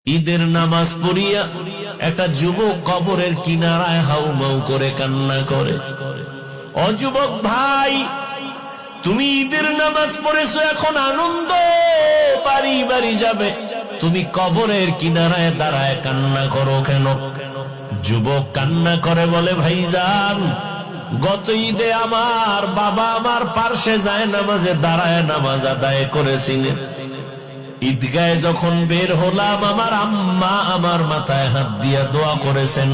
ঈদের নামাজ পড়িয়া একটা যুবক কবরের কিনারায় হাউমাউ করে কান্না করে। ও যুবক ভাই, তুমি ঈদের নামাজ পড়েছো, এখন আনন্দ বাড়ি বাড়ি যাবে, তুমি কবরের কিনারায় দাঁড়ায় কান্না করো কেন? যুবক কান্না করে বলে, ভাইজান, গত ঈদে আমার বাবা আমার পার্শ্বে যায় নামাজে দাঁড়ায় নামাজ আদায় করেছিলেন। ঈদগাহে যখন বের হলাম, আমার আম্মা আমার মাথায় হাত দিয়া দোয়া করেছেন।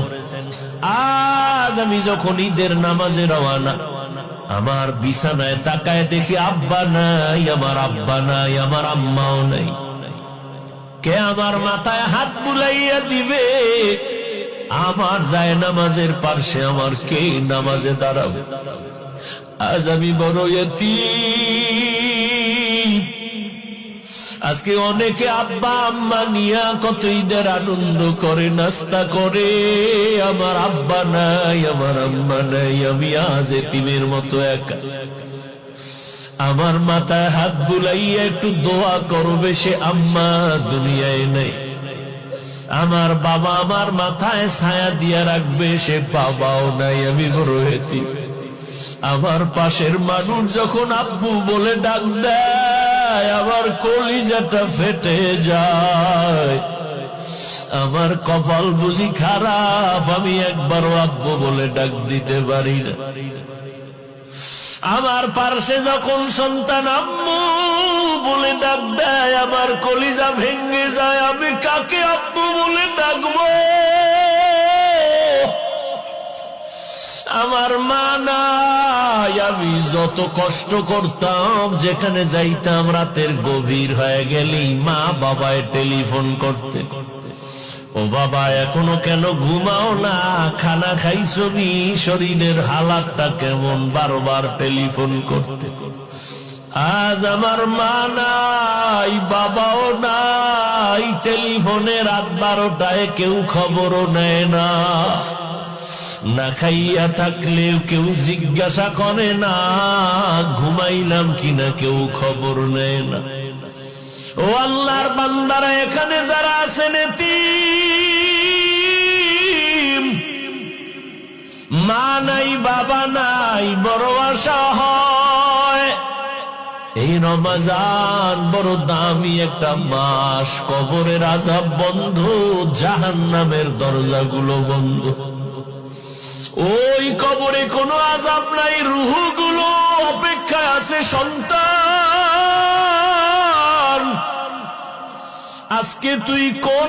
আজ আমি যখন ঈদের নামাজে রওয়ানা, আমার বিছানায় তাকায় দেখি আব্বা নাই, আমার আব্বা নাই, আমার আম্মাও নাই। কে আমার মাথায় হাত বুলাইয়া দিবে? আমার যায় নামাজের পার্শ্বে আমার কে নামাজে দাঁড়াবে? আজ আমি বড় ইতিম। আজকে অনেকে আব্বা আম্মা নিয়া কত ঈদের আনন্দ করে, নাস্তা করে, আমার আব্বা নাই, আমার আম্মা নাই, আমি আজ এতিমের মতো একা। আমার মাথায় হাত বুলাইয়া একটু দোয়া করবে, সে আম্মা দুনিয়ায় নাই। আমার বাবা আমার মাথায় ছায়া দিয়া রাখবে, সে বাবাও নাই, আমি বড় এতিম। আমার পাশের মানুষ যখন আব্বু বলে ডাক দেয়, আমার কলিজাটা ফেটে যায়। আমার কপাল বুঝি খারাপ, আমি একবারও আব্বু বলে ডাক দিতে পারি না। আমার পার্শ্বে যখন সন্তান আম্মু বলে ডাক দেয়, আমার কলিজা ভেঙে যায়। আমি কাকে আব্বু বলে ডাকবো? আমার মা নাই। আমি যত কষ্ট করতাম, যেখানে যাইতাম, রাতের গভীর হয়ে গেলেই মা বাবায় টেলিফোন করতে, ও বাবা এখনো কেন ঘুমাও না, খানা খাইছো নি, শরীরের হালাতটা কেমন, বারবার টেলিফোন করতে। আজ আমার মা নাই, বাবাও নাই, টেলিফোনে রাত 12টায় কেউ খবরও নেয় না। না খাইয়া থাকলেও কেউ জিজ্ঞাসা করে না, ঘুমাইলাম কিনা কেউ খবর নেয় না। ও আল্লাহর বান্দারা, এখানে যারা আছেন এতিম, মা নাই, বাবা নাই, বড় আশা হয় এই রমজান বড় দামি একটা মাস। কবরের আযাব বন্ধ, জাহান্নামের দরজাগুলো বন্ধ। ওই কবরে কোনো আযাব নাই, রূহগুলো অপেক্ষায় আছে। সন্তান, আজকে তুই কোন